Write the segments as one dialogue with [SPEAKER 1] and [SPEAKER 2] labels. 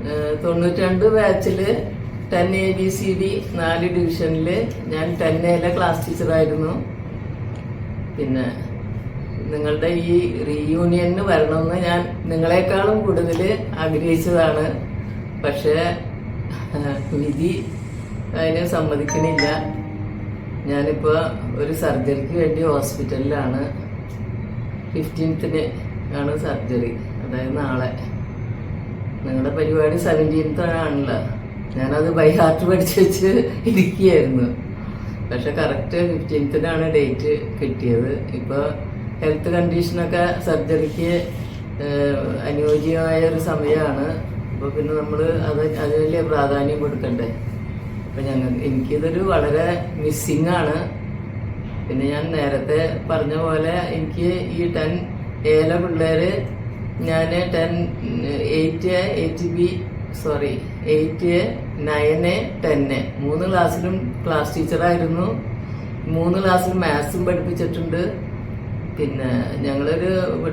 [SPEAKER 1] 92 ബാച്ചിൽ 10 ABCD 4 ഡിവിഷനിൽ ഞാൻ 10A ക്ലാസ് ടീച്ചറായിരുന്നു. പിന്നെ നിങ്ങളുടെ ഈ റീയൂണിയന് വരണമെന്ന് ഞാൻ നിങ്ങളെക്കാളും കൂടുതൽ ആഗ്രഹിച്ചതാണ്. പക്ഷേ വിധി അതിന് സമ്മതിക്കണില്ല. ഞാനിപ്പോൾ ഒരു സർജറിക്ക് വേണ്ടി ഹോസ്പിറ്റലിലാണ്. 15th ആണ് സർജറി, അതായത് നാളെ. നിങ്ങളുടെ പരിപാടി 17th ആണല്ലോ. ഞാനത് ബൈ ഹാർട്ട് പഠിച്ച് വെച്ച് ഇരിക്കുകയായിരുന്നു. പക്ഷെ കറക്റ്റ് 15th ഡേറ്റ് കിട്ടിയത്. ഇപ്പോൾ ഹെൽത്ത് കണ്ടീഷനൊക്കെ സർജറിക്ക് അനുയോജ്യമായ ഒരു സമയമാണ്. അപ്പോൾ പിന്നെ നമ്മൾ അതിന് പ്രാധാന്യം കൊടുക്കണ്ടേ. അപ്പം എനിക്കിതൊരു വളരെ മിസ്സിങ് ആണ്. പിന്നെ ഞാൻ നേരത്തെ പറഞ്ഞ പോലെ എനിക്ക് ഈ 10A പിള്ളേർ ഞാൻ 8A 9A 10A 3 ക്ലാസ്സിലും ക്ലാസ് ടീച്ചറായിരുന്നു. 3 ക്ലാസ്സിൽ മാത്സും പഠിപ്പിച്ചിട്ടുണ്ട്. പിന്നെ ഞങ്ങളൊരു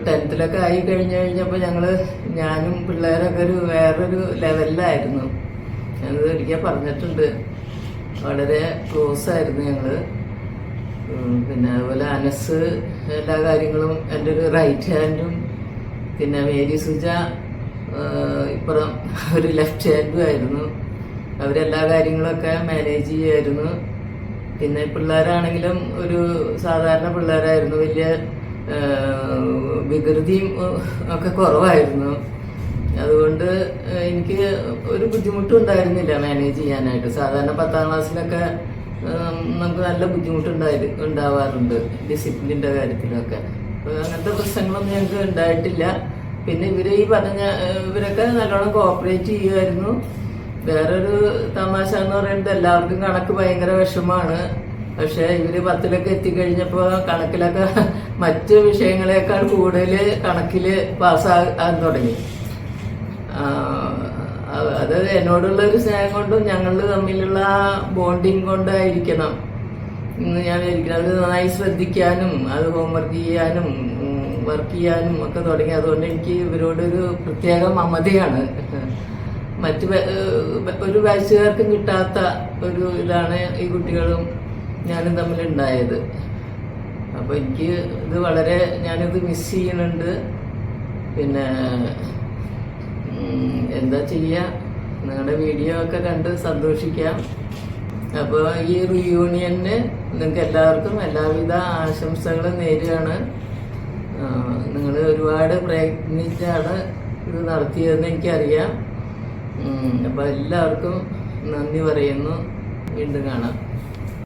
[SPEAKER 1] 10th ആയി കഴിഞ്ഞപ്പോൾ ഞാനും പിള്ളേരൊക്കെ വേറൊരു ലെവലിലായിരുന്നു. ഞാനത് ഒരിക്കൽ പറഞ്ഞിട്ടുണ്ട്. വളരെ ക്ലോസ് ആയിരുന്നു ഞങ്ങൾ. പിന്നെ അതുപോലെ അനസ് എല്ലാ കാര്യങ്ങളും എൻ്റെ ഒരു റൈറ്റ് ഹാൻഡും, പിന്നെ മേരി സുജ ഇപ്പുറം ഒരു ലെഫ്റ്റ് ഹാൻഡും ആയിരുന്നു. അവരെല്ലാ കാര്യങ്ങളൊക്കെ മാനേജ് ചെയ്യുമായിരുന്നു. പിന്നെ പിള്ളേരാണെങ്കിലും ഒരു സാധാരണ പിള്ളേരായിരുന്നു. വലിയ വികൃതിയും ഒക്കെ കുറവായിരുന്നു. അതുകൊണ്ട് എനിക്ക് ഒരു ബുദ്ധിമുട്ടും ഉണ്ടായിരുന്നില്ല മാനേജ് ചെയ്യാനായിട്ട്. സാധാരണ 10ാം ക്ലാസ്സിലൊക്കെ നമുക്ക് നല്ല ഉണ്ടാവാറുണ്ട് ഡിസിപ്ലിൻ്റെ കാര്യത്തിലൊക്കെ. അപ്പോൾ അങ്ങനത്തെ പ്രശ്നങ്ങളൊന്നും ഞങ്ങൾക്ക് ഉണ്ടായിട്ടില്ല. പിന്നെ ഇവരൊക്കെ നല്ലോണം കോപ്പറേറ്റ് ചെയ്യുമായിരുന്നു. വേറൊരു തമാശ എന്ന് പറയുന്നത് എല്ലാവർക്കും കണക്ക് ഭയങ്കര വിഷമമാണ്. പക്ഷെ ഇവര് 10ലേക്ക് എത്തിക്കഴിഞ്ഞപ്പോൾ കണക്കിലൊക്കെ മറ്റ് വിഷയങ്ങളെക്കാൾ കൂടുതൽ കണക്കിൽ പാസ്സാകാൻ തുടങ്ങി. അത് എന്നോടുള്ള ഒരു സ്നേഹം കൊണ്ടും ഞങ്ങൾ തമ്മിലുള്ള ബോണ്ടിങ് കൊണ്ടായിരിക്കണം ഇന്ന് ഞാൻ വിചാരിക്കുന്നത്. അത് നന്നായി ശ്രദ്ധിക്കാനും അത് ഹോംവർക്ക് ചെയ്യാനും വർക്ക് ചെയ്യാനും ഒക്കെ തുടങ്ങി. അതുകൊണ്ട് എനിക്ക് ഇവരോടൊരു പ്രത്യേക മമതയാണ്. മറ്റ് ഒരു ബാച്ചുകാർക്കും കിട്ടാത്ത ഒരു ഇതാണ് ഈ കുട്ടികളും ഞാനും തമ്മിലുണ്ടായത്. അപ്പോൾ എനിക്ക് ഇത് വളരെ ഞാനിത് മിസ് ചെയ്യുന്നുണ്ട്. പിന്നെ എന്താ ചെയ്യുക, നിങ്ങളുടെ വീഡിയോ ഒക്കെ കണ്ട് സന്തോഷിക്കാം. അപ്പോൾ ഈ റീയൂണിയന് നിങ്ങൾക്ക് എല്ലാവർക്കും എല്ലാവിധ ആശംസകളും നേരുകയാണ്. നിങ്ങൾ ഒരുപാട് പ്രയത്നിച്ചാണ് ഇത് നടത്തിയതെന്ന് എനിക്കറിയാം. അപ്പോൾ എല്ലാവർക്കും നന്ദി പറയുന്നു. വീണ്ടും കാണാം.